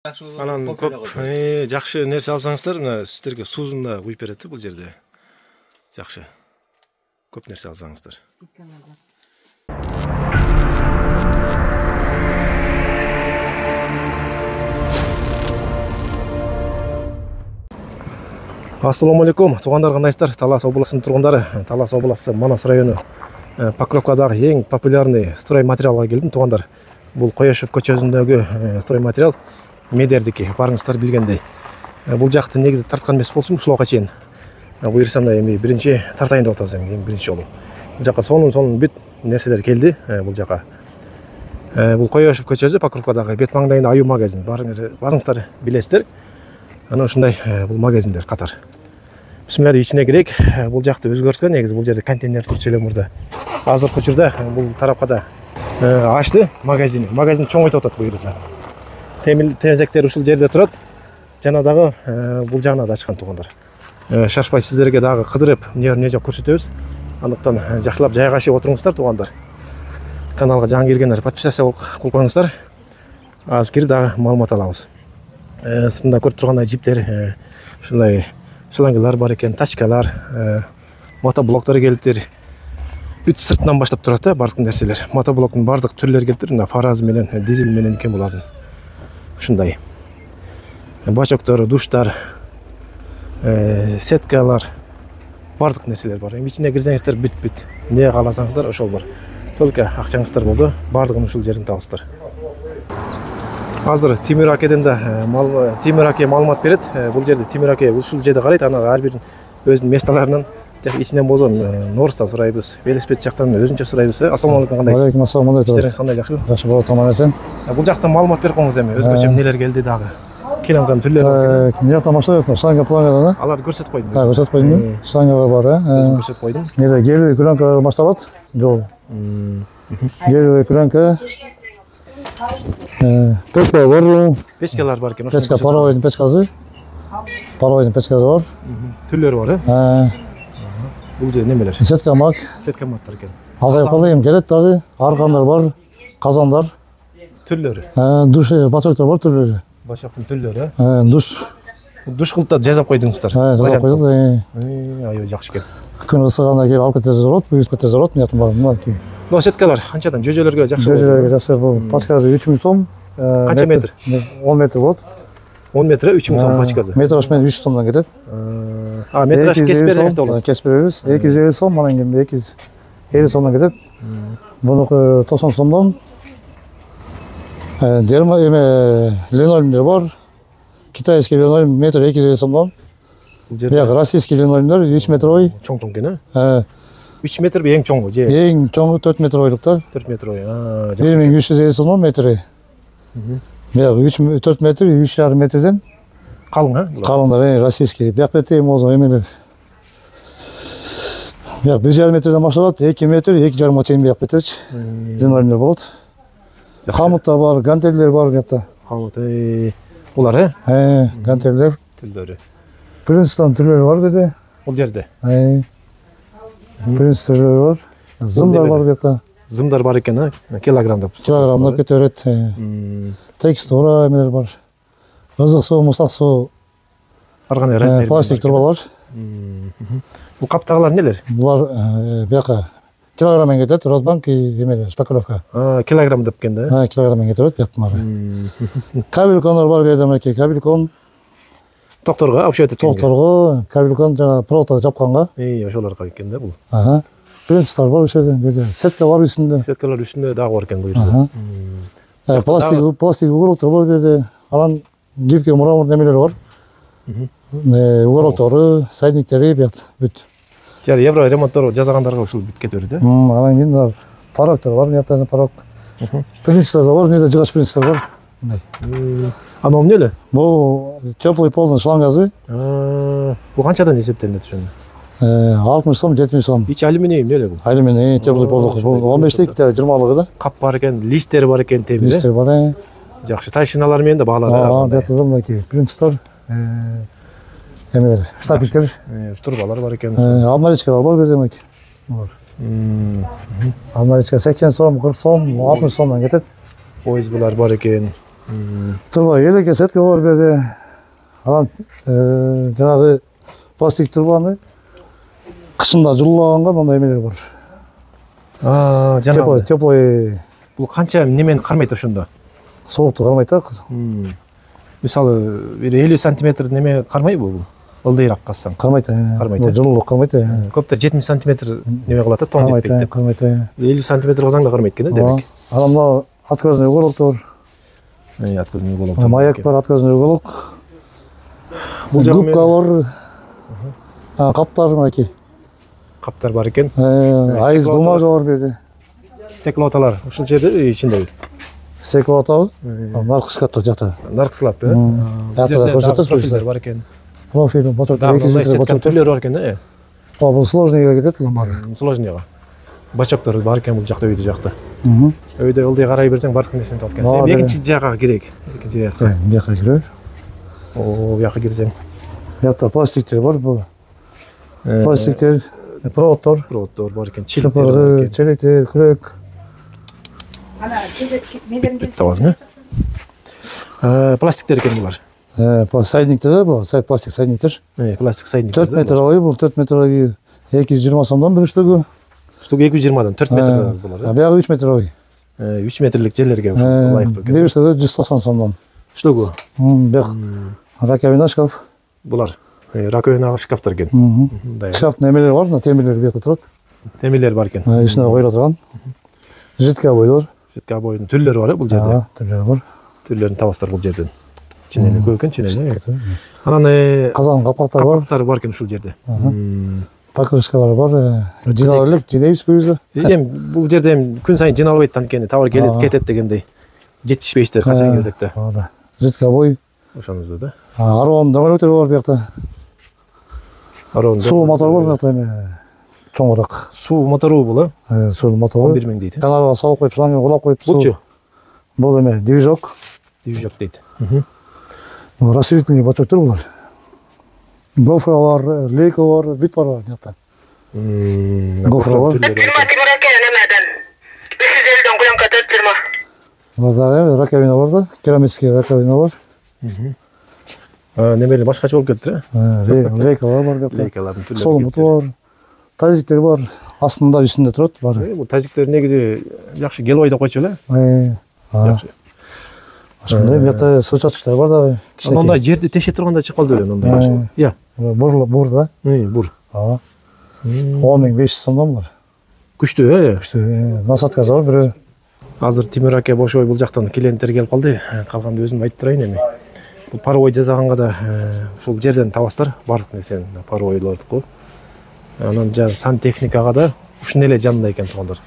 Анан көп жакшы нерсе алсаңыздар, мына сиздерге суузун да куюп берет бул жерде. Жакшы. Көп нерсе алсаңыздар. Ассаламу алейкум, туугандар, кандайсыздар? Талас областынын тургундары. Талас областы Манас району Покровкадагы эң популярный стройматериалга келдим, туугандар. Бул Кояшев көчөсүндөгү стройматериал Медердики, барыңыздар билгендей. Бул жакты негизи тарткан эмес болсун, ушулга чейин. Буюрсам да эми биринчи тартайын деп атабыз, эми биринчи жолу. Бул жака сонун бүт нерселер келди, бул жака. Бул Кояшев көчөсү Покровкадагы бет маңдайында аю магазин. Барыңыздар билесиздер. Ana ушундай бул магазиндер катар. Бисмилlah ичине кирейик. Бул жакты өзгөрткөн, негизи бул жерде контейнер турчу эле мурда. Азыркы учурда бул тарапка да ачты магазин. Магазин чоңойтуп атат буюрса. Тезектер ушул жерде турат. Жана дагы бул жагына да ачкан, туугандар. Шашпай сиздерге дагы кыдырып, эмне жок көрсөтөбүз. Андыктан жакшылап жайгашып отуруңуздар, туугандар. Каналга жаңы келгендер подписация кылып коюңуздар. Азыр дагы маалымат алабыз. Сыртында көрүп тургандай жиптер, ушундай шлангылар бар экен, тачкалар, мотоблоктор келиптир. Бүт сыртынан баштап турат да бардык нерселер. Мотоблоктун бардык түрлөрү келиптир, мына фараз менен, дизель менен экен булардын. Ушундай. Бачоктор, душтар, сеткалар, бардык нерселер бар. Эми ичине кирсеңиздер бүт. Эмне кааласаңыздар ошол бар. Только акчаңыздар болсо, бардыгын ушул жерден табасыздар. Азыр Тимир акеден да Тимир аке маалымат берет. Бул жерде Тимир аке ушул жерде карайт, ана ар бир өзүнүн месталарынан ичинен болсо Норстан сурайбыз, велосипед жактан өзүнчө сурайбыз. Ассаламу алейкум, кандайсыз? Алейкум ассалам, Сиздер кандай жакшыбы? Жакшы болот, аман эсен. Бул жактан маалымат берип коюңуз эми, өзгөчө эмнелер келди дагы. Келемган түрлөр. Мыякта баштайбы, санга планга, аларды көрсөтүп койдум. Көрсөтүп койдум. Санга бар, өзүм көрсөтүп койдум. Неде келүү кренка башталат. Жол. Келүү кренка. Печка бар. Печкалар бар экен. Печка, паровойдун печкасы. Паровойдун печкасы бар. Түрлөрү бар, Бул жерде немелер? Сеткамак. Сеткаматтар экен. Азайып калды, эми келет дагы. Аркандар бар, казандар. Түрлөрү. Душ, бачоктор бар түрлөрү. Бачоктун түрлөрү. Душ. Душ кылып да жазап койдуңуздар. Жазап койдук. Аябай жакшы экен. Күн ысыганда келип алып кетсе болот, буюп кетсе болот, мыяктан бар. Мынакей. Но сеткалар канчадан? Жөжөлөргө жакшы болот. Жөжөлөргө жакшы болот. Пачкасы 3000 сом. Канча метр? 10 метр болот. 10 метр 3000 сом пачкасы. Метраж менен 300 сомдон кетет. Метраж кесип берсеңиз да болот. Кесип беребиз. 250 сом, анан кийин 250 сомдон кетет. Мунуку 90 сомдон. Дерма линолеумдер бар. Китайский линолеум метр 250 сомдон. Бияк российский линолеумдер 3 метр ой. Чоң экен, 3 метр эң чоңу же? Эң чоңу 4 метр ойлуктар. 4 метр ой. 1350 сомдон метри. Бияк 4 метр, 3,5 метрден. Калың, Калыңдар, российский. Бияк бете моза эмелер. Бияк 1,5 метрден башталат, 2 метр, 2,5 чейин бияк бетерчи. Линолеумдер болот. Хамуттар бар, гантеллер бар биякта. Хамут, улар, гантеллер. Түрлөрү. Принстон түрлөрү бар биде. Бул жерде. Принц түрлөрү бар. Зымдар бар биякта. Зымдар бар экен, килограммдап. Килограммдап кетерет. Текстура эмелер бар. Ызык суу, мустак суу. Бар кандай размер. Пластик турбалар. Бул каптагылар эмнелер? Булар бияка килограмм менен кетет, Росбанк эмелер, Шпаковка. Килограмм деп экен да. Килограмм менен кетет бияктымары. Кабелконор бар биякта, мынакей кабелкон. Токторго, вообще это токторго, кабелкон жана проводтор жапканга. Ошолорго экен да бул. Принцтар бар ошол жерде. Сетка бар үстүндө. Сеткалар үстүндө дагы бар экен бул жерде. Пластик уголоктор бар жерде. Анан гибкий мрамор немелер бар. Уголоктору, сайдниктери биякта бүт. Жары евро ремонттор жасагандарга ушул бүт кете берди, Анан кийин пароктор бар, мыяктан парок. Принцтер бар, мында жыгач принцтер бар. Анау эмне эле? Бул теплый полдун шлангасы. Бул канчадан эсептелинет ошону? 60 сом, 70 сом. Ичи алюминий эмне эле бул? Алюминий, теплый полдук. Бул 15лик, 20лыгы да. Кап бар экен, листтери бар экен, темир. Листтер бар. Жакшы, тайшиналар менен да баалады. Бияқта да мынакей принцтер, эмелер, штапиктер. Штурбалар бар экен. Алмаричкалар бар жерде мынакей. Алмаричка 80 сом, 40 сом, 60 сомдон кетет. Поездбулар бар экен. Турба элекке сетке бар берди. Анан жанагы пластик турбаны кышында жылуулаганга мындай эмелер бар. Жанагы Теплый бул канча немени кармайт ошондо? соокту кармайт да. Мисалы 50 сантиметр неме кармайбы бул? Ылдыйраак кассаң. Кармайт. Кармайт. Жылуулук кармайт. Көптөр 70 сантиметр неме кылат да, тоң жетпейт деп. Кармайт. 50 сантиметр кылсаң да кармайт экен демек. Анан мына откозный уголоктор, Открытый уголок. маяк бар, откозный уголок. Бул жагы Губка бар. Каптар мынакей. каптар бар экен. Айыз бумага бар берди. Стеклоталар ушул жерде ичиндеби. Стекло атабы. Наркыскатта жакта. Нарксылат. Жакта көрсөтөт профилдер бар экен. Профиль мотортор 2 литр мотортор. Түрлөр бар экен, Бул сложныйга кетет булар баары. Сложныйга. Бачоктор бар экен бул жакта, өйдө жакта. Өйдө ылдый карай берсең бардык нерсени тапат экен. Сен экинчи жакка кирейик. Экинчи жакка. Бияка кирер. Бияка кирсең. Бияка пластиктер бар бул. Пластиктер, проводтор бар экен. Чилпыргы, челектер, күрөк. Табасың, пластиктер экен булар. Сайдниктер бар, пластик сайдниктер. Пластик сайдниктер. 4 метр ой бул, 4 метр ой 220 сомдон бир штугу. Штугу 220дан 4 метр булар. Бияка 3 метр ой. 3 метрлик жерлерге ылайыктуу экен. Бир штугу 190 сомдон. Штугу. Бияк раковина шкаф. Булар раковина шкафтар экен. Шкафтын эмелери бар, темирлер бияка турат. Темирлер бар экен. Ичине койула турган. Жидкий обойлор. Жидкий обойдун түрлөрү бар бул жерде. Түрлөрү бар. Түрлөрүн табастар бул жерден. Ченени көп экен, ченени. Анан казан капактар бар. Капактар бар экен ушул жерде. Покрышкалар бар. Жиналып элек, жинейбиз буюрса. Бул жерде күн сайын жиналбайт анткени товар келет кетет дегендей. Жетишпейсиздер качан келсек да. Жидкий обой. Ошондо да. Арон дөңгөлөктөр бар биякта. Арон. Суу мотор бар биякта эме. Чоңураак. Суу мотору бул, Суу мотору. 11 миң дейт. Каналга салып коюп, шланга улап коюп. Булчу. Бул эме движок. Движок дейт. Расширительный бачоктор булар. Гофра бар, лейка бар, бит бар биякта. Гофра бар. Буларда раковина бар да, керамический раковина бар. Немели башкача болуп кетти, лейкалар бар биякта. Лейкалардын түрлөрү. Соломуту бар. Тазиктер бар, астында үстүндө турат бар. Бул тазиктер негизи жакшы гелой деп койчу эле. Жакшы. Ошондой биякта сочатчтар бар да. Андай жерди теше турганда чыгып калды эле андай. Иә. Бур да. Бур. 10.500 сомдон булар. Күчтүү, Күчтүү. Насаткасы бар бирөө. Азыр Тимир аке бошой бул жактан клиенттер келип калды. Калганды өзүм айтып турайын эми. Бул паровой жасаганга да ушул жерден табасыздар бардык нерсени, паровойлордуку. Анан сантехникага да ушун эле жанында экен туугандар.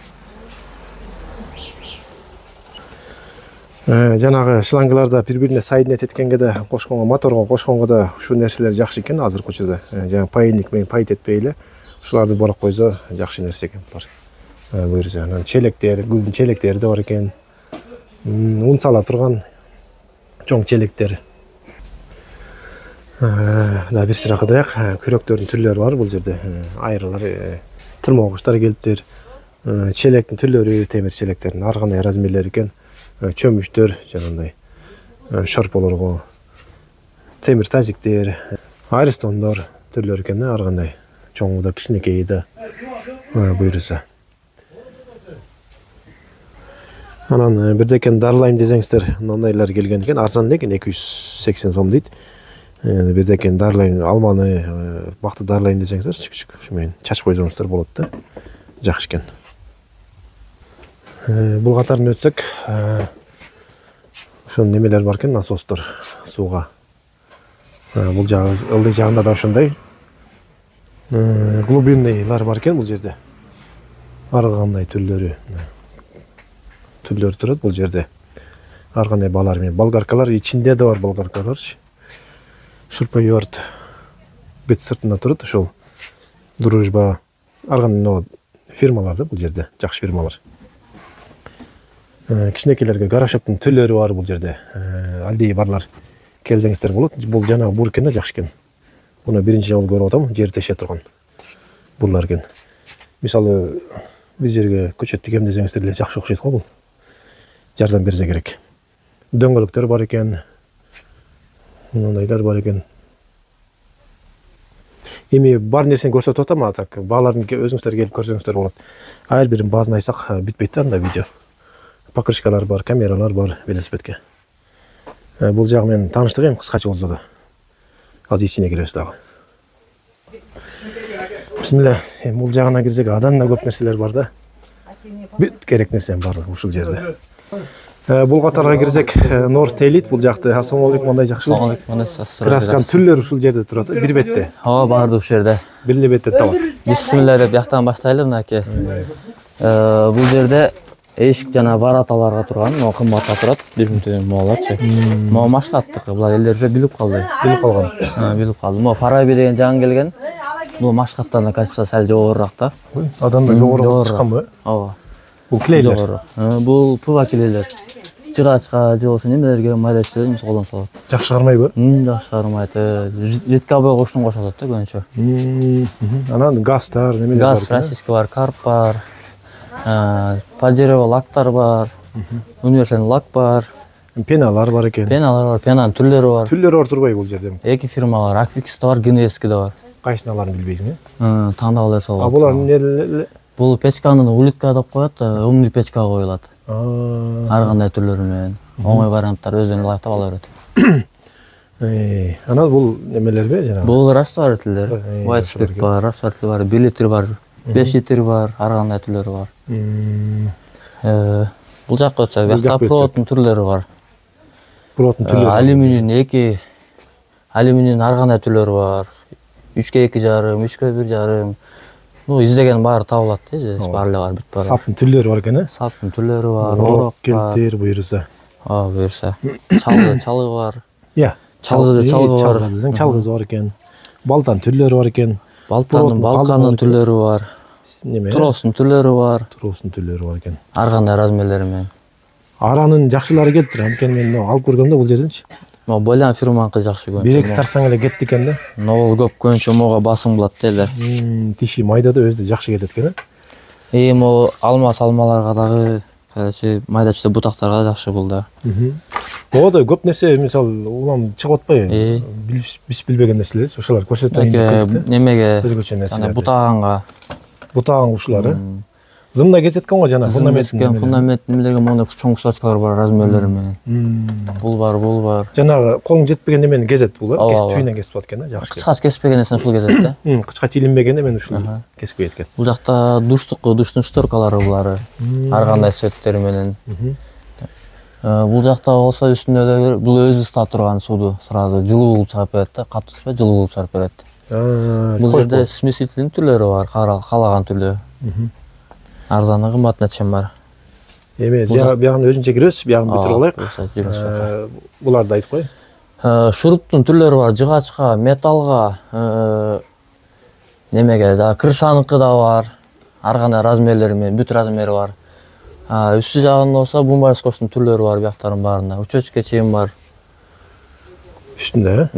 Жанагы шлангаларда бири-бирине соединять эткенге да, кошконго, моторго кошконго да ушул нерселер жакшы экен азыркы учурда. Жана пайник менен пайт этпей эле ушуларды барак койсо жакшы нерсе экен булар. Буюрса, анан челектер, гүлдүн челектери да бар экен. Un сала турган чоң челектер. Да бир сыра кыдык күрөктөрдүн түрлөрү бар бул жерде. Айрылар, тырмогучтар келиптир. Челектин түрлөрү, темир челектердин ар кандай размерлери экен. Чөмүчтөр, жанагындай шарполорго, темир тазиктер, айрыстондор түрлөрү экен, ар кандай. Чоңу да, кичинекейи да буюрса. Анан бирдекен дарылайм десеңиздер, мындайлар келген экен, арзан экен, 280 сом дейт. Бирдекен дарылайм, алманы, бакты дарылайм десеңиздер, чүк-чүк ушу менен чачып койсоңуздар болот да. Жакшы экен. Бул катарын өтсөк, ошон немелер бар экен, насостор сууга. Бул жагы ылдый жагында да ошондой. Глубинныйлар бар экен бул жерде. Ар кандай түрлөрү турат бул жерде. Ар кандай балар менен болгаркалар, ичинде да бар болгаркаларчы. Шурповерт бет сыртында турат, ошол Дружба, ар кандай фирмалар да бул жерде, жакшы фирмалар. Кичинекейлерге горошоктун түрлөрү бар бул жерде. Алдии барлар келсеңиздер болот. Бул жанагы бур экен да, жакшы экен. Буну биринчи жолу көрүп атам, жер теше турган. Бурлар экен. Мисалы, бир жерге көчөт тигем десеңиздер эле жакшы окшойт го бул. Жардам берсе керек. дөңгөлөктөр бар экен. Мындайлар бар экен. Эми бар нерсени көрсөтүп атам, а так бааларын өзүңүздөр келип көрсөңүздөр болот. Ар бирин баазын айтсак бүтпөйт да анда видео. Покрышкалар бар, камералар бар велосипедке. Бул жагы менен тааныштык эми кыскача болсо да. Азыр ичине киребиз дагы. Бисмилла. Бул жагына кирсек адан да көп нерселер бар да. Бүт керек нерсенин баардыгы ушул жерде. Бул катарга кирсек, North Elite бул жакты. Ассалому алейкум, мындай жакшы. Ассалому алейкум. Краскан түрлөр ушул жерде турат, бир бетте. Ооба, барды ушул жерде. Бир эле бетте табат. Бисмилла деп бияктан баштайлы мынакей. Бул жерде эшик жана вараталарга турган, могу кымбатта турат, 1000 молочу. Могу машкаттык, булар элдерсе билип калды. Билип калган. Билип калды. Могу Фараби деген жан келген. Бул машкаттан качса сәл жогорураак да. Адамда жогорук чыкканбы? Ооба. Бул клейлер. Бул пыва клейлер. Жыгачка же болсо немелерге майдачтарды колдонсо болот. Жакшы чыгармайбы? Жакшы чыгармайт. Житкабы коштун кошот да көбүнчө. Анан газдар, немелер бар? Газ, российский бар, карп бар. Паджерево лактар бар. Универсальный лак бар. Пеналар бар экен. Пеналар бар, пенанын түрлөрү бар. Түрлөрү бар турбайбы бул жерде? Эки фирмалар, Аквикс да бар, Генеский да бар. Кайсыналарын билбейсиң, Тандап алса болот. булар эмне? Бул печканын улитка деп коет, умный печка коюлат. Ар кандай түрлөрү менен. Оңой варианттар өзүнө ылайыктап ала берет. Анан бул немелерби жанагы? Бул растворителдер. White Spirit бар, растворитель бар, 1 литр бар, 5 литр бар, ар кандай түрлөрү бар. Бул жакка өтсөк, бияқта проводтун түрлөрү бар. Проводтун түрлөрү. Алюминий алюминий ар кандай түрлөрү бар. 3ке 2,5, 3ке 1,5. Издеген баары табылат, баары эле бар, бүт бар. Саптын түрлөрү бар экен, Саптын түрлөрү бар, орок, келтир, буйрса. Буйрса. Чалгы бар. Чалгы бар. Чалгызы бар экен. Балтан түрлөрү бар экен. Балканын түрлөрү бар. Неме? Тростун түрлөрү бар. Тростун түрлөрү бар экен. Ар кандай размерлери менен. Аранын жакшылары кетти, анткени мен алып көргөм да бул жерденчи. Болян фирманыкы жакшы көбүнчө. 1-2 тарсаң эле кетти экен да. Нол көп көбүнчө мога басым булат эле. Тиши майда да өзү жакшы кетет экен. Могу алмаларга дагы, майдачта бутактарга жакшы бул да. Могу көп нерсе, мисалы, улам чыгып атпайбы? Биз билбеген нерселер, ошолор көрсөтөйүн. Немеге, өзгөчө нерселер. бутаганга. Бутаган ушулары. Зымда кезеткен го жана фундамент немелерге мону чоң кусачкалар бар размерлери менен. Бул бар. Жанагы колуң жетпеген немени кезет бул, түйүнөн кесип атат экен, жакшы. Кычкач кеспеген нерсени ушул кезет да. Кычкач илинбеген мен ушул кеспейт экен. Бул жакта душтун шторкалары булары, ар кандай цветтери менен. Бул жакта болсо үстүндө эле бул өзү ысыта турган сууду сразу жылуу кылып чыгарып берет да, катуу ысытпай жылуу кылып чыгарып берет. Бул жерде смесительдин түрлөрү бар, каалаган түрлүү. Арзаны кымбатына чейин бар. Эми биягын өзүнчө киребиз, биягын бүтүрүп алайык. Буларды айтып кой. Шуруптун түрлөрү бар, жыгачка, металлга, немеге да, крышаныкы да бар. Ар кандай размерлери менен, бүт размери бар. Үстү жагында болсо бумбай скотчтун түрлөрү бар, бияктардын баарында. Учетке чейин бар. Үстүндө,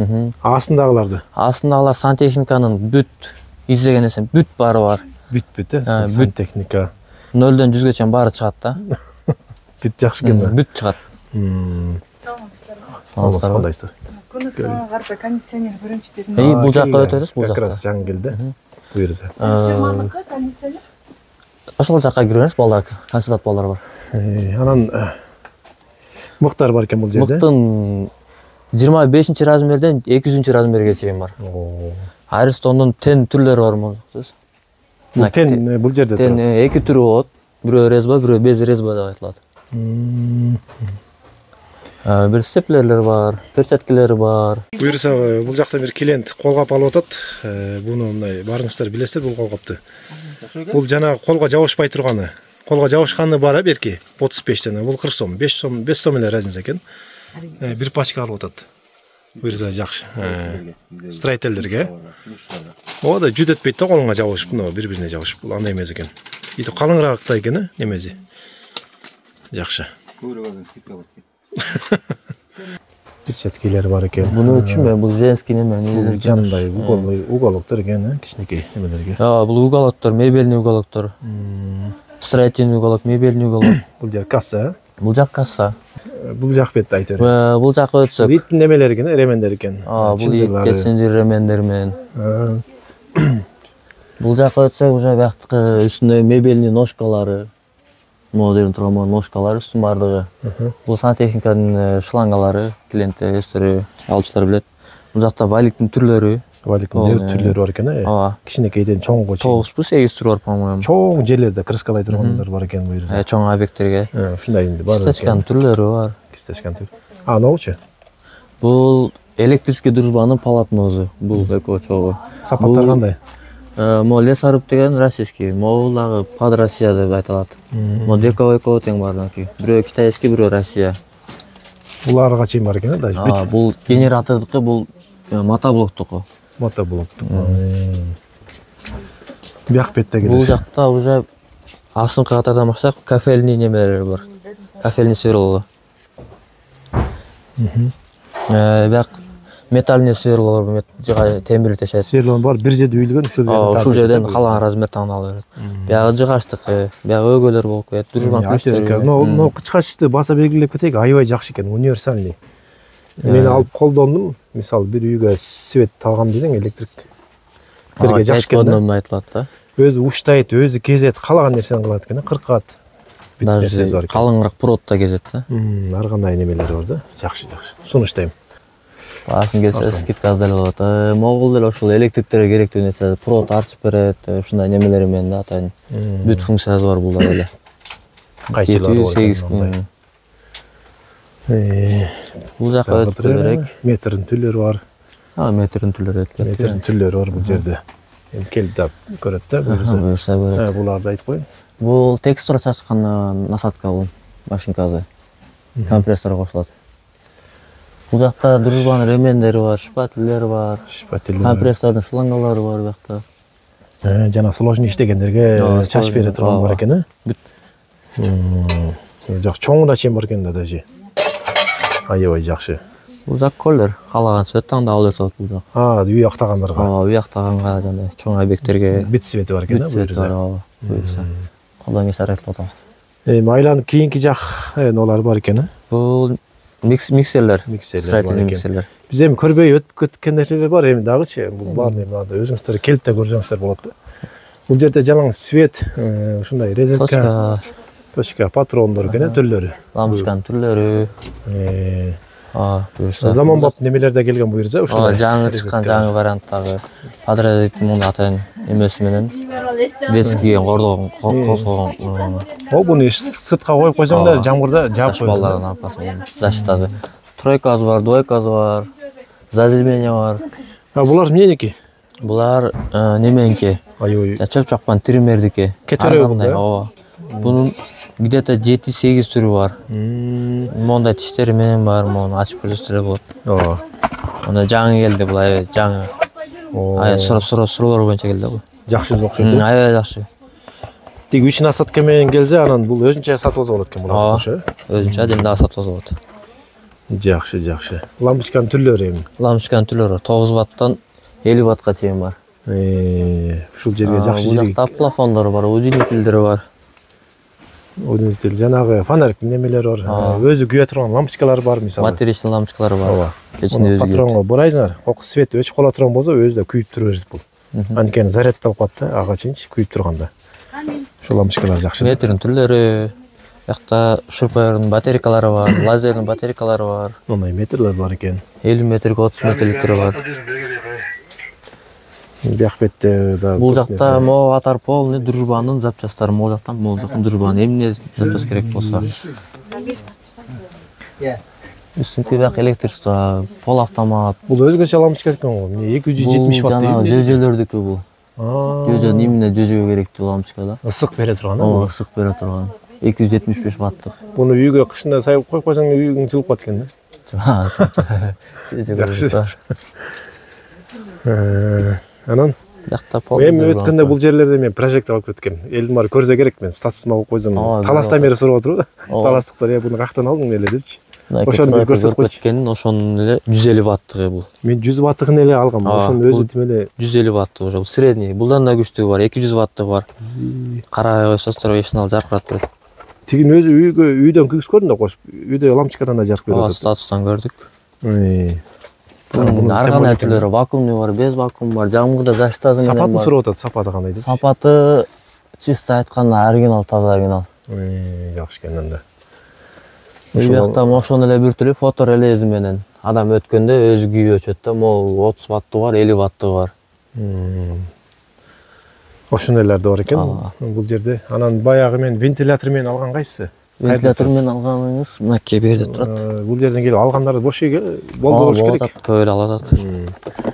астындагыларды. Астындагылар сантехниканын бүт издеген нерсенин бүт баары бар. Бүт, сантехника. 0-дөн 100ге чейин баары чыгат да. Бүт жакшы экен да. Бүт чыгат. Саламатсыздар, кандайсыздар? Күнү соңуна карата кондиционер көрүнчү дедим. Бул жакка өтөбүз, бул жакка. Как раз жаңы келди. Буйрса. Фирманыкы кондиционер? Ошол жакка киребиз, балдар, кандидат балдар бар. Анан мыктар бар экен бул жерде. Мыктын 25-размерден 200-размерге чейин бар. Аристондун тен түрлөрү бар мынсыз. Бул тен бул жерде турат. Тен эки түрү болот. Бирөө резьба, бирөө без резьба деп айтылат. Бир степлерлер бар, перчаткалары бар. Буйрса бул жакта бир клиент колгап алып атат. Буну мындай барыңыздар билесиздер бул колгапты. Бул жана колго жабышпай турганы. Колго жабышканы бар берки 35 жана, бул 40 сом, 5 сом эле разница экен. Бир пачка алып атат. Буйрса жакшы. Строительдерге. О да жүдөтпөйт да колуңа жабышып, мына бири-бирине жабышып. Бул андай эмес экен. Ити калыңыраактай экен, немези. Жакшы. Перчаткалар бар экен. Буну үчүн бул женский неме, жандай уголоктор экен, кичинекей немелерге. Бул уголоктор, мебельный уголоктор. Строительный уголок, мебельный уголок. Бул жер касса, Бул жак касса. Бул жак бетте айтор. Бул жака өтсөк. Иттин немелери экен, ремендер экен. Бул итке синжир ремендер менен. Бул жака өтсөк уже бияктыкы үстүндө мебельный ножкалары. Модерн турган ножкалары үстүн бардыгы. Бул сантехниканын шлангалары, клиенттер, өздөрү, алчылар билет. Бул жакта валиктин түрлөрү. Валиктин түрлөрү бар экен, кичинекейден чоңго чейин. 9-8 түр бар, по-моему. Чоң жерлерде крыскалай тургандар бар экен бу жерде. Чоң объекттерге. Ушундай инде бар. Кисточканын түрлөрү бар. Кисточканын түр. Ночу? Бул электрический дружбанын полотносу. Бул эко чогу. Сапаттар кандай? Мо Лесаруб деген российский, могул дагы под Россия деп айтылат. Мо Деко тең бардыки. Бирөө китайский, бирөө Россия. Буларга чейин бар экен, даже. Бул генератордуку, бул мотоблоктуку. Мотоблоктук. Бияк бетте келеш. Бул жакта уже асынкы катардан баксак, кафельный немелер бар. Кафельный сверло. Бияк металлный сверлолор, темир тешет. Сверлон бар, бир жерде үйүлгөн, ушул жерден калган размер тандалып берет. Биягы жыгачтыкы, биягы өгөлөр болуп кетет. Дружбан плюстөр. Но кычкачты баса белгилеп кетейик, аябай жакшы экен, универсальный. Мен алып колдондум. Мисалы бир үйгө свет алгам десең, электриктерге жакшы экен да. Айтылат да. Өзү уштайт, өзү кезет, каалаган нерсени кылат экен, кыркат. Даже калыңыраак проводто кезет да. Ар кандай немелери бар да. Жакшы. Сунуштайм. Баасын келсе скидка аздалып атат. Могул деле ошол электриктерге керектүү нерсе, провод ачып берет, ушундай немелери менен да атайын. Бүт функциясы бар булда эле. Кайчылары бар. Бул жака өтүп берек. Метрдин түрлөрү бар. Метрдин түрлөрү өтүп. Метрдин түрлөрү бар бул жерде. Эми келип да көрөт да, буюрса көрөт. Буларды айтып коеюн. Бул текстура чачкан насадка бул машинкасы. Компрессор кошулат. Бул жакта дружбанын ремендери бар, шпателер бар. Компрессордун шлангалары бар бу жакта. Жана сложный иштегендерге чачып бере турган бар экен, Жак чоңуна чейин бар экен да даже. Аябай жакшы. Бул жак колер, каалаган свет таңдап алып жатат бул жак. Үй актагандарга. Үй актаганга жана чоң объекттерге бит свети бар экен, буюрса. Колдон кесе аракет кылат. Эми айланып кийинки жак нолар бар экен, Бул миксерлер, строительный миксерлер. Биз эми көрбөй өтүп кеткен нерселер бар, эми дагычы бул баарын эми өзүңүздөр келип да көрсөңүздөр болот да. Бул жерде жалаң свет, ушундай резетка, точка, патрондор экен, түрлөрү. Лампочканын түрлөрү. Буюрса. Заманбап немелерде келген бу жерде, ушундай. Жаңы чыккан жаңы варианттагы подрезать мунда атайын эмеси менен детскийге козгогон. Буну сыртка коюп койсоң да жамгырда жаап койсоң. Балдардын аркасында защитасы. Тройкасы бар, двойкасы бар, заземление бар. Булар эмненики? Булар неменики? Чөп чакпан триммердики. Кетөрөбү. Bunun где-то 7-8 түрү бар. Мондай тиштери менен бар, мону ачып көрсөтсөлөр болот. Анда жаңы келди бул, жаңы. Суролор боюнча келди бул. Жакшы окшойт. Аябай жакшы. Тик 3 насадка менен келсе, анан бул өзүнчө сатып алса болот экен булар, ошо. Өзүнчө адемдага сатып алса болот. Жакшы. Лампочканын түрлөрү эми. Лампочканын түрлөрү 9 ваттан 50 ваттка чейин бар. Ушул жерге жакшы жери. Бул жакта плафондор бар, удлинителдер бар. Удлинитель, жанагы фонарик немелер бар. Өзү күйө турган лампочкалар бар, мисалы. Батареялы лампочкалар бар. Кечинде өзү патронго бурайсыңар, кокус свет өчүп кала турган болсо, өзү да күйүп тура берет бул. Анткени зарядталып калат да, ага чейинчи күйүп турганда. Ушул лампочкалар жакшы. Метрдин түрлөрү, бакта шурпайрдын батарейкалары бар, лазердин батарейкалары бар. Ондай метрлер бар экен. 50 метрге 30 метрликтери бар. Бияк бетте да. Бул жакта могу атар полный дружбанын запчастары, могу жактан дружбанын эмне запчаст керек болсо. Үстүнкү бак электричество, пол автомат. Бул өзгөчө лампочка экен го. 270 ватт дейм. Жана дөжөлөрдүкү бул. Дөжө эмне дөжөгө керектүү лампочка да. Ысык бере турган да. Ысык бере турган. 275 ваттык. Буну үйгө кышында сайып коюп койсоң, үйүң жылып калат экен да. Анан жакта пол. Эми өткөндө бул жерлерде мен прожектор алып кеткем. Элдин баары көрсө керек, мен статусума коюп койсом, таластан бери сурап отуруп, таластыктар буну каяктан алдың эле депчи. Ошону көрсөтүп кеткенин, ошонун эле 150 ваттыгы бул. Мен 100 ваттыгын эле алгам. Ошонун өзү тим эле 150 ваттык уже, бул средний. Булдан да күчтүү бар, 200 ваттык бар. Карабай койсоңуздар, эшин ал жаркырап берет. Тигин өзү үйдөн күйгүзгөрдүн да кошуп, үйдө лампочкадан да жарык берип Ооба, атат. статустан көрдүк. Мунун Ар кандай түрлөрү, вакуумный бар, без вакуум бар, жамгырда заштазы менен сапатын бар. сурап атат, сапаты кандай деп. Сапаты чисто айтканда оригинал, таза оригинал. Жакшы экен анда. Бул жакта ошону эле бир түрү фото релези менен адам өткөндө өзү күйүп өчөт да, могу 30 ваттуу бар, 50 ваттуу бар. Ошонолор да бар экен бул жерде. Анан баягы мен вентилятор менен алган кайсысы? Вентилятор менен алганыңыз мынакей берде турат. Бул жерден келип алгандар бош болду болуш керек. Көп эле алып атат.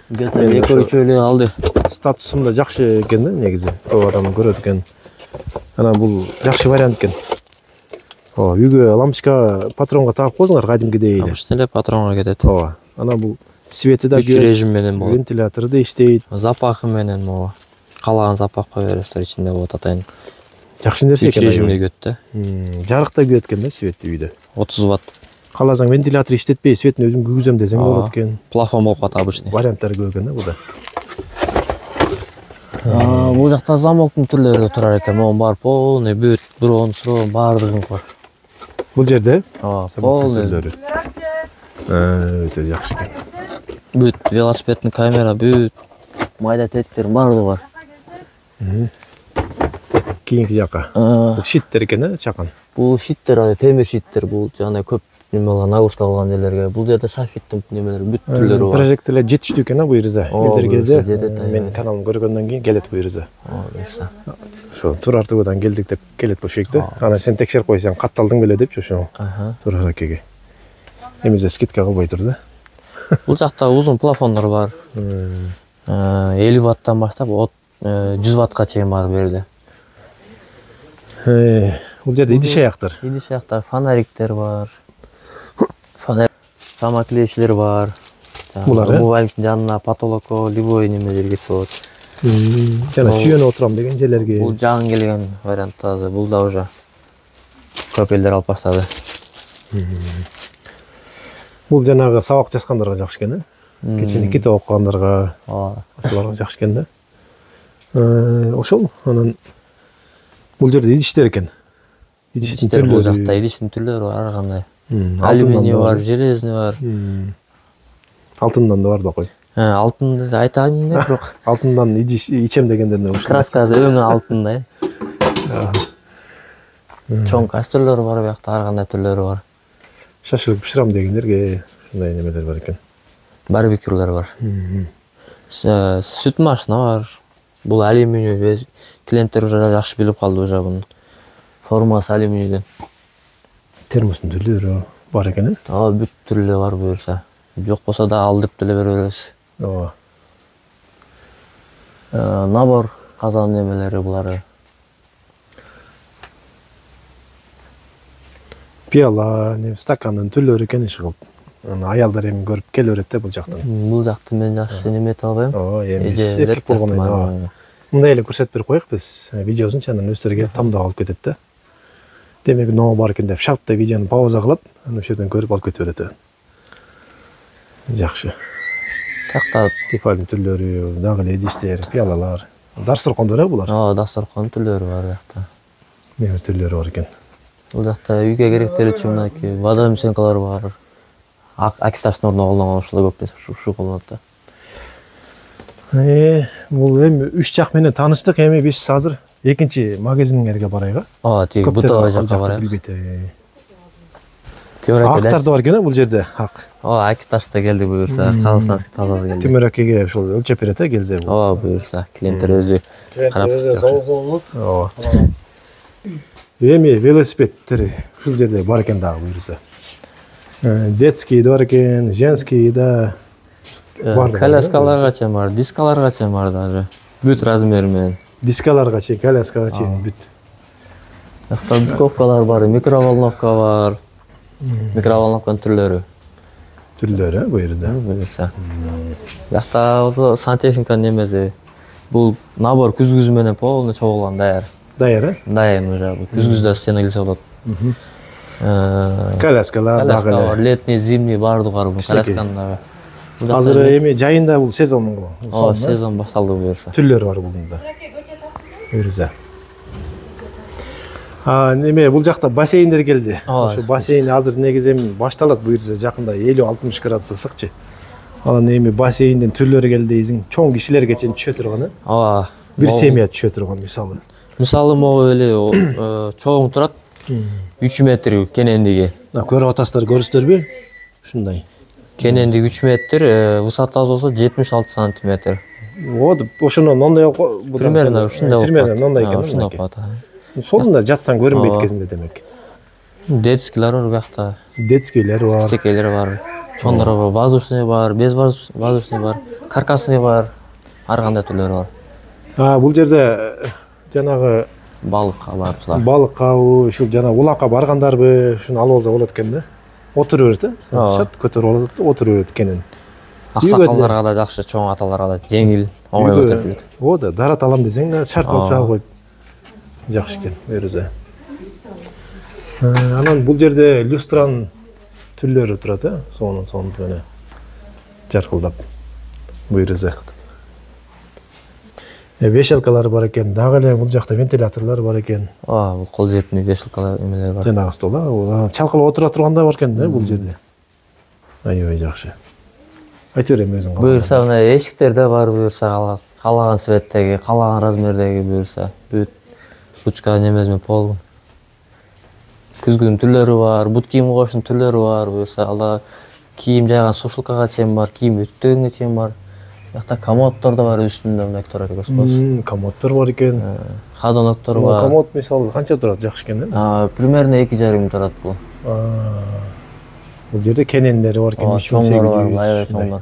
Где-то 2-3 эле алды. Статусум да жакшы экен да негизи. Көп адам көрөт экен. Анан бул жакшы вариант экен. Үйгө лампочка патронго тагып койсуңар кадимкидей эле. Обычно эле патронго кетет. Ооба. Анан бул свети да Күч режим менен болот. Вентилятору да иштейт. Запахы менен могу. Калаган запах кое бересиздер, ичинде болот атайын. Жакшы нерсе Күч экен. режимде күйөт да. Жарык да күйөт экен да светти үйдө. 30 ватт. Кааласаң вентилятор иштетпей светин өзүң күйгүзөм десең болот экен. Плафон болуп калат обычный. Варианттары көп экен да буда. Бул жакта замоктун түрлөрү турар экен. Могу бар полный, бүт, дрон, срон баардыгы бар. Бул жерде Полный. Өтө жакшы экен. Бүт велосипеддин камера, бүт майда теттер баардыгы бар. Кийинки жакка. Бул щиттер экен, чакан. Бул щиттер, темир щиттер, бул жана көп неме нагрузка алган жерлерге. Бул жерде софиттин немелери, бүт түрлөрү бар. Прожекторлор жетиштүү экен бу жерде. Элдер келсе, жетет, мен каналын көргөндөн кийин келет бу жерде. Буюрса. Ошо Турар ТВдан келдик деп келет болчу да. Анан сен текшерип койсоң катталдың беле депчи ошо. Турар акеге. Эмизде скидка кылбай тур да. Бул жакта узун плафондор бар. 50 ваттан баштап 100 ваттка чейин бар бу жерде. Бул жерде идиш аяктар. Идиш аяктар, фонариктер бар. Самоклеечтер бар. Булар умывальниктин жанына потолокко любой неме жергеси болот. Жана сүйөнүп отурам деген жерлерге. Бул жаңы келген вариант азыр. Бул да уже көп элдер алып баштады. Бул жанагы сабак жазгандарга жакшы экен, кечээни китеп окугандарга, ошолорго жакшы экен да. Ошол анан бул жерде идиштер экен. Идиштин Бул түрлөрү. жакта идиштин түрлөрү бар ар кандай. Алюминий бар, железный бар. Алтындан да бар да кой. Алтынды айта алмайм да, бирок Алтындан идиш ичем дегендерне краскасы өңү алтындай. Чоң кастрюлөр бар, биякта ар кандай түрлөрү бар. шашылып пышырам дегендерге ушундай немелер бар экен. Барбекюлар бар. Сүт машина бар. Бул алюминий, клиенттер уже жакшы билип калды уже бунун формасы алюминийден. Термостун түрлөрү бар экен, Бүт түрлөрү бар буюрса. Жок болсо да ал деп деле бере беребиз. Ооба. Набор казан немелери булары. Пиала, стакандын түрлөрү экен иши кылып. Аялдар эми көрүп келе берет да бул жактан. Бул жакты мен жакшы неме эте албайм. Эми эркек болгондон мындай эле көрсөтүп берип коелук биз. Видеосун анан өздөрү тамдап алып кетет да. Демек, ноу бар экен деп шартта видеону пауза кылат, анан ошол жерден көрүп алып кете берет. Жакшы. Тақта Тефальдын түрлөрү, дагы эле идиштер, пиалалар, дасторкондор булар. дасторкон түрлөрү бар жакта. Неме түрлөрү бар экен. Бул жакта үйгө керектери үчүн мынакей водомесенкалар бар. Акиташтын ордуна колдонгон ушул көп ушу колдонот да. Бул эми үч жак менен тааныштык, эми биз азыр экинчи магазингерге барайга. Тиги бутовый жакка барайык. Актар да бар экен бул жерде, ак. Акиташта келди буюрса, казакстанский таза келди. Тимир акеге ошол өлчөп берет келсе. Буюрса, клиенттер өзү карап Ооба. Эми велосипедтер ушул жерде бар экен дагы буюрса. Детский да бар экен, женский да бар. Коляскаларга чейин бар, дискаларга чейин бар даже. Бүт размери менен. Дискаларга чейин, коляскага чейин бүт. Жакта духовкалар бар, микроволновка бар. Микроволновканын түрлөрү. Түрлөрү бу жерде. Буюрса. Жакта ошо сантехниканын немеси. Бул набор күзгүзү менен полный чогулган даяр. Даяр, Дайым уже. Күзгүздө стена келсе болот. Коляскалар дагы эле. Летний, зимний баардыгы бар бул колясканын. Азыр эми жайында бул сезон го. Сезон башталды буюрса. Түрлөрү бар булда. Буюрса. Неме бул жакта бассейндер келди. Ооба. Ошо бассейн азыр негизи эми башталат буюрса жакында 50-60 градус ысыкчы. Анан эми бассейндин түрлөрү келди, изин чоң кишилерге чейин түшө турган, ооба. бир семья түшө турган мисалы. Мисалы могу эле чоң турат 3 метр кенендиги. Көрүп атасыздар, көрүсүздарбы? Ушундай. Кенендиги 3 метр, высотасы болсо 76 сантиметр. Вот ошондон ондой Примерно ушундай болуп примерно ондой экен. Ушундай болуп калат. Сонунда жатсаң көрүнбөйт кезинде демек. Детскийлер бар биякта. Детскийлер бар. Кичекейлер бар. Чоңдор бар, воздушный бар, без воздушный бар, каркасный бар. Ар кандай түрлөрү бар. Бул жерде жанагы Балыкка барчылар. балыкка ушул жана улакка баргандарбы ушуну алып алса болот экен да. Отуруп берет, шарт көтөрүп алат, отуруп берет экенин. Аксакалдарга да жакшы, чоң аталарга да жеңил, оңой көтөрүп берет. Оода, дарат алам десең да шарт алып чыга коюп. Жакшы экен, өзү. Анан бул жерде люстранын түрлөрү турат, сонун менен жаркылдап. Буйруза. Вешалкалар бар экен, дагы эле бул жакта вентиляторлор бар экен. Бул кол жептин вешалкалар эмелер бар. Жанагы стол, чалкалап отура турганда бар экен да бул жерде. Аябай жакшы. Айтыр эми өзүң. Буюрса мына эшиктер да бар, буюрса каалаган цветтеги, каалаган размердеги буюрса, бүт ручка немеме пол. Күзгүнүн түрлөрү бар, бут кийим коюштун түрлөрү бар, буюрса ала кийим жайган сушилкага чейин бар, кийим үтүктөгөнгө чейин бар. Бuyakta komodlar da var üstünde münektor görüyorsunuz. Komodlar var eкен. Ходоноктор бар. Komod misal qancha turadi, жақсы eкен, Примерно 2,5 турат бул. Бул жерде кенендери бар экен, 3800. Аябай чоң бар.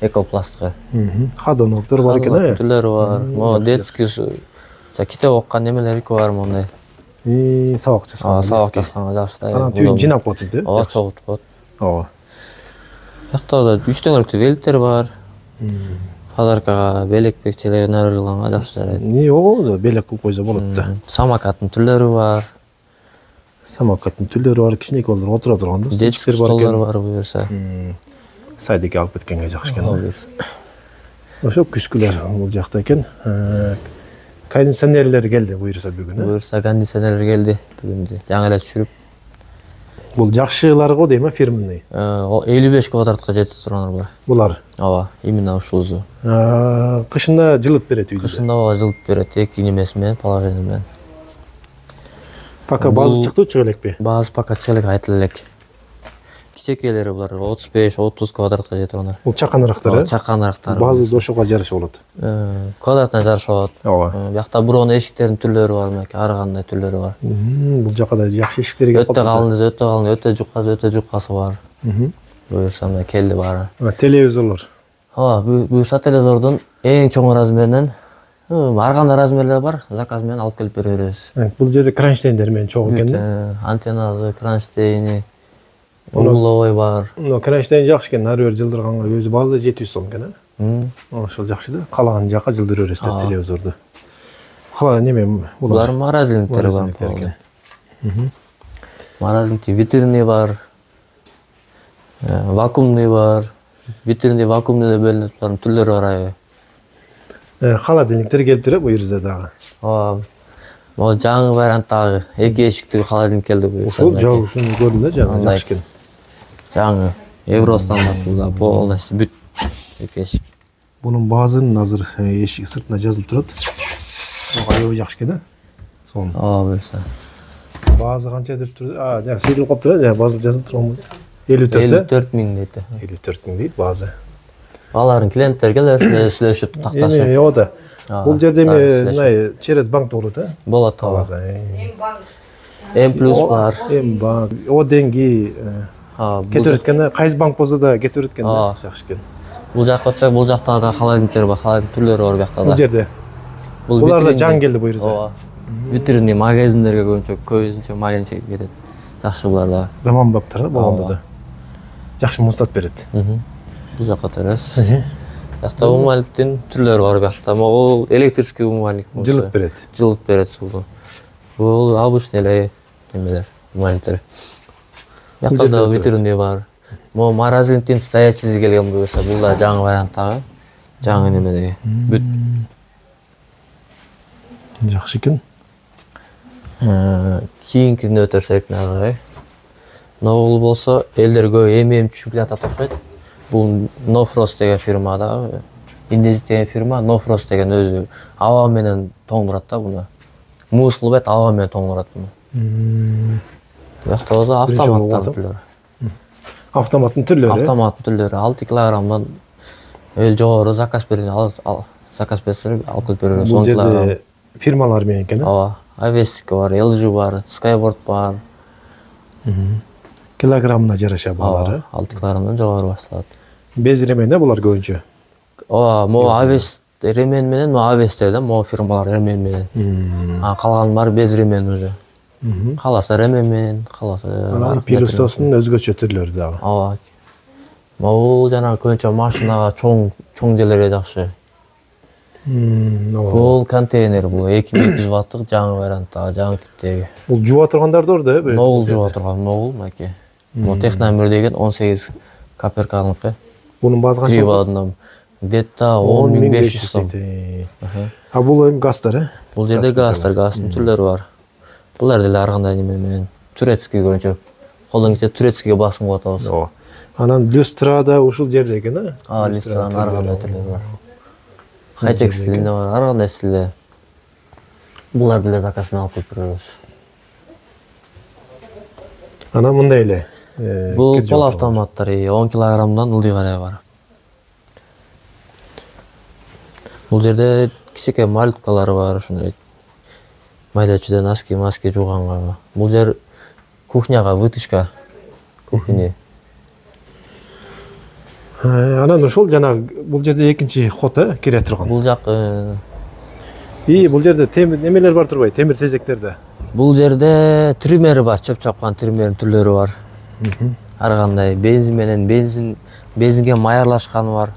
Экопластка. Ходоноктор бар экен, Түрлөрү бар. Mo детский китеп оккан немелер бар мондай. Сабак жасаган. Сабак жасаганга жакшы. Анан түйүн жинап коет, Ооба, чогултуп коет. Ооба. Бuyakta да 3 дөңгөлөктүү великтер бар. Подаркага белек бекчелерин арылганга жакшы жарайт. Ооба, белек кылып койсо болот да. Самокаттын түрлөрү бар. Самокаттын түрлөрү бар, кичинекей болор отура турган да. Детский столдор бар буюрса. Сайдыке алып кеткенге жакшы экен. Ошо күзгүлөр бул жакта экен. Кондиционерлер келди буюрса бүгүн. Буюрса кондиционерлер келди бүгүн. Жаңы эле түшүрүп. Бул жакшылар го дейм, фирменный. 55 квадратка жетип тургандар бар. Булар. Ооба, именно ушулузу. Кышында жылыт берет үйдө. Кышында ооба жылыт берет, эки немеси менен, положение менен. Пока базы чыкты, чыга элекпи? Базы пока чыга элек, айтыла элек. Кичекейлери булар 35-30 квадратка жетип тургандар. Бул чаканырактар, Чаканырактар. Базы дошуга жарыша болот. Квадратына жарыша болот. Ооба. Биякта бирок эшиктердин түрлөрү бар, мынакей ар кандай түрлөрү бар. Бул жака да жакшы эшиктер келип Өтө калың, өтө жуккасы бар. Буюрса мына келди баары. Телевизорлор. Ооба, буюрса телевизордун эң чоң размеринен ар кандай размерлер бар, заказ менен алып келип бере беребиз. Бул жерде кронштейндер менен чоң экен да. Антеннасы, кронштейни, угловой бар. Кронштейн жакшы экен, ары бери жылдырганга өзү базада 700 сом экен. Ошол жакшы да. Калаган жака жылдыра бересиздер телевизорду. Кала неме булар морозильниктер бар. Морозильник, витринный бар. Вакуумный бар. Витринный, вакуумный деп бөлүнүп турган түрлөрү бар аябай. Холодильниктер келип туруп буюрса дагы. Ооба. Могу жаңы варианттагы эки эшиктүү холодильник келди буюрса. Ушул жагышын көрдүм да, жаңы жакшы экен. Жаңы евро стандартында полностью бүт эки эшик. Бунун баазынын азыр эшик сыртына жазылып турат. Аябай жакшы экен да. Сонун. Ооба буюрса. Баазы канча деп турду? Жаңы сейилип калып турат, жаңы баазы жазылып турган. 54 миң дейт. 54 миң дейт баазы. Алардын клиенттер келип сүйлөшүп такташып. Ооба. Бул жерде эми через банк болот, Болот, ооба. М плюс бар. М банк, О деньги кетип өткөн, кайсы банк болсо да кетип өткөн да, жакшы экен. Бул жакка өтсөк, бул жакта да холодильниктер бар, холодильник түрлөрү бар биякта да. Бул жерде. Булар да жаңы келди буюрса. Ооба. Витринный магазиндерге көбүнчө магазинче кетет. Жакшы булар да. Заманбаптар болгондо да. Жакшы мустат берет. Бул жакка терес. Биякта умальниктин түрлөрү бар биякта. Могул электрический умальник. Жылыт берет. Жылыт берет сууну. Бул обычный эле немелер, умальниктер. Биякта да витринный бар. Могу морозильниктин стоячийси келген буюрса, бул да жаңы варианттагы. Жаңы немедеги. Бүт. Жакшы экен. Кийинкине өтөрсөк нагы. Ногул болсо элдер көп эми түшүп жатат окшойт. Бул No Frost деген фирма да. Индезит деген фирма No Frost деген өзү аба менен тоңдурат да буну. Муз кылбайт, аба менен тоңдурат буну. Башта болсо автоматтан түрлөрү. Автоматтын түрлөрү. Автоматтын түрлөрү 6 килограммдан жогору заказ берген, заказ берсе алып келип беребиз. Бул жерде фирмалар менен экен, Ооба. Avestica бар, LG бар, Skyboard бар. Килограммына жараша баалары. 6 килограммдан жогору башталат. Без ремень булар көбүнчө. Ооба, могу Aves ремень менен, могу Aves'те да, могу фирмалар ремень менен. Калган бар без ремень уже. Каласа ремень менен, каласа. Пилюсосунун өзгөчө түрлөрү дагы. Ооба. Могу жана көбүнчө машинага чоң жерлерге жакшы. Бул контейнер, бул 2200 ваттык жаңы варианттагы, жаңы типтеги. Бул жуа тургандар да орда, Ногул жуа турган, ногул маке. Бул Техномир деген 18 каперканыкы. Бунун баасы канча? Кривадынан где-то 10.500 сом. А бул эми газдар, э? Бул жерде газдар, газдын түрлөрү бар. Булар деле ар кандай неме менен турецкий көбүнчө. Колдон келсе турецкийге басым кылып атабыз. Ооба. Анан люстрада ушул жерде экен, э? Люстраданын ар кандай түрлөрү бар. Хай-тек стилинде бар, ар кандай стилде. Булар деле заказ менен алып келип беребиз. Анан мындай эле. Бул пол автоматтар 10 килограммдан ылдый карай бар. Бул жерде кичике малюткалары бар, ушундай майдачыда носки, маски жууганга. Бул жер кухняга, вытычка кухни. Анан ошол жана бул жерде экинчи ход, кире турган. Бул жак бул жерде темир немелер бар турбайбы? Темир тезектерде. Бул жерде триммери бар, чөп чапкан триммердин түрлөрү бар. Ар кандай бензин менен бензинге майырлашканы бар.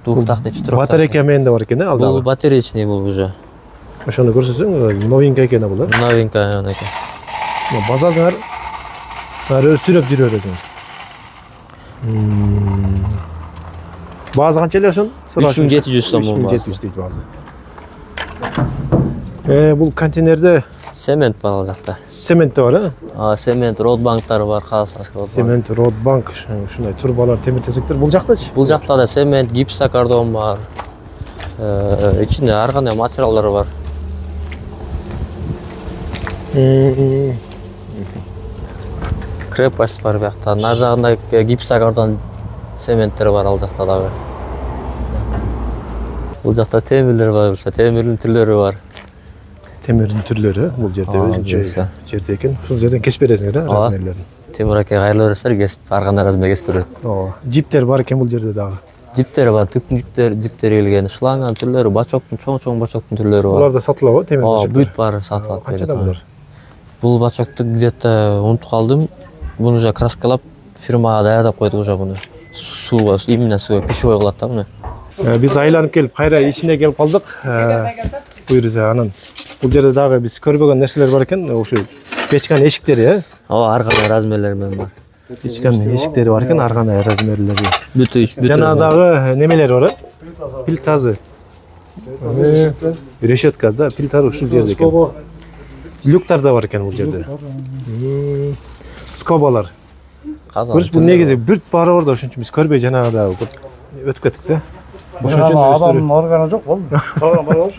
Двухтактный, четырехтактный. Батарейка менен да бар экен, алдагы. Бул батареечный бул уже. Ошону көрсөтсөң, новинка экен бул, э? Новинка экен. Базардан өсүрөп жүрөт өзүң. Баазы канча эле ошон? 3700 сом бул. 3700 дейт баазы. Бул контейнерде Цемент бар ал жакта. Цемент бар, э? Цемент, родбанктар бар, калса. Цемент, родбанк, ушундай турбалар, темир тезектер. Бул жактачы? Бул жакта да цемент, гипсокартон бар. Ичинде ар кандай материалдар бар. Крепость бар бuyakta. Нар жагында гипсокартон цементтер бар ал жакта дагы. Бул жакта темирлер бар, темирдин түрлөрү бар. Темирдин түрлөрү бул жерде өзүнчө жерде экен. Ушул жерден кесип бересиңер, размерлерин. Темир аке кайрылып бересиңер, кесип ар кандай размер кесип берет. Ооба. Жиптер бар экен бул жерде дагы. Жиптер бар, түптүн жиптер келген, шланган түрлөрү, бачоктун чоң бачоктун түрлөрү бар. Булар да сатылабы, темир бачоктор? Бүт бар, сатылат. Канчада булар? Бул бачокту где-то унутуп калдым. Буну уже краскалап фирмага даярдап койдук уже буну. Сууга, именно сууга пищевой кылат да буну. Биз айланып келип, кайра ичине келип калдык. Буйрса анан бул жерде дагы биз көрбөгөн нерселер бар экен, ошо печкан эшиктери, э? Ооба, ар кандай размерлер менен бар. Печкан эшиктери бар экен, ар кандай размерлери. Бүт. Жана дагы немелер бар, пилтазы. Решетка да, пилтар ушул жерде экен. Люктар да бар экен бул жерде. Скобалар. Көрүш, бул негизи бүрт бары ордо, ошон үчүн биз көрбөй жанагыда өтүп кеттик да. Ошон үчүн адамдын органы жок болду. Программа бар.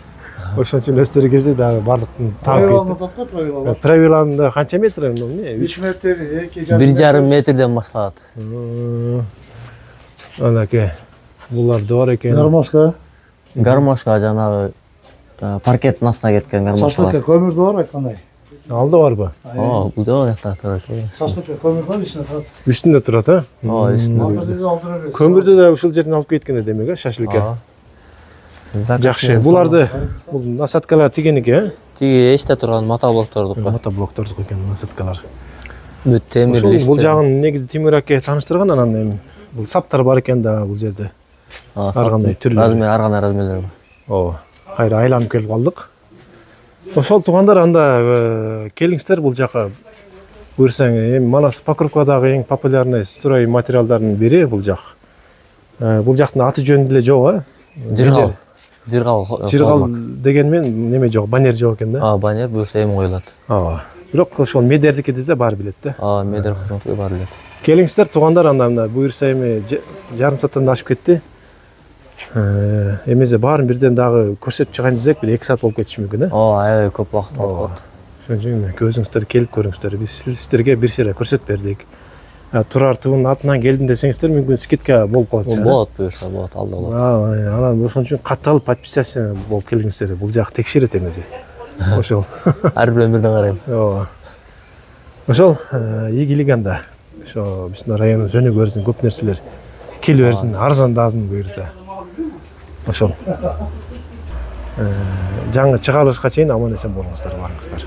Ошон үчүн өстөрү кезде дагы бардыктын таап кетти. Правиланын канча метр эмне? 3 метр, 1,5 метрден башталат. Анаке булар да бар экен. Гармошка жанагы паркеттин астына кеткен гармошкалар. Саштыкка көмүр да бар айткандай. Алда барбы? Бул да жакта турат. Саштыкка көмүр бар, ичинде турат. Үстүндө турат, а? Үстүндө. Көмүрдү да ушул жерден алып кеткен демек, шашлыкка. Жакшы. Буларды бул насаткалар тигеники, э? Тиги эчте турган мотоблоктордук. Мотоблоктордук экен насаткалар. Бүт темирлер. Бул жагын негизи Тимир аке тааныштырган, анан эми бул саптар бар экен да бул жерде. Ар кандай түрлөр. Ар кандай размерлер бар. Ооба. Кайра айланып келип калдык. Ошол туугандар, анда келиңиздер бул жака. Буйрсаң, эми Манас Покровкадагы эң популярный строй материалдардын бири бул жак. Бул жактын аты жөнү деле жок, э? Жыргал. жыргал дегенмен неме жок, баннер жок экен да. баннер буюрса эми коюлат. Ооба. Бирок ошол медердики десе баары билет да. Медер кызматы бар эле. Келиңиздер туугандар, анда мына буюрса эми жарым сааттан ашып кетти. Эмезе баарын бирден дагы көрсөтүп чыгайын десек, бир 2 саат болуп кетиши мүмкүн Аябай көп убакыт алып калат. Ошон үчүн көзүңүздөр келип көрүңүздөр. Биз сиздерге бир сыйра көрсөтүп бердик. Турар тыбынын атынан келдим десеңиздер, мүмкүн скидка болуп калат. Болот, буюрса болот, алда болот. Анан ошон үчүн катталып подписаться болуп келиңиздер. Бул жак текшерет эмеси. Ошол. Ар бирөө бирден карайм. Ооба. Ошол ийгилик анда. Ошо биздин райондун жөнүгө берсин, көп нерселер келе берсин, арзандаасын буюрса. Ошол. Жаңы чыгарылышка чейин аман эсен болуңуздар, барыңыздар.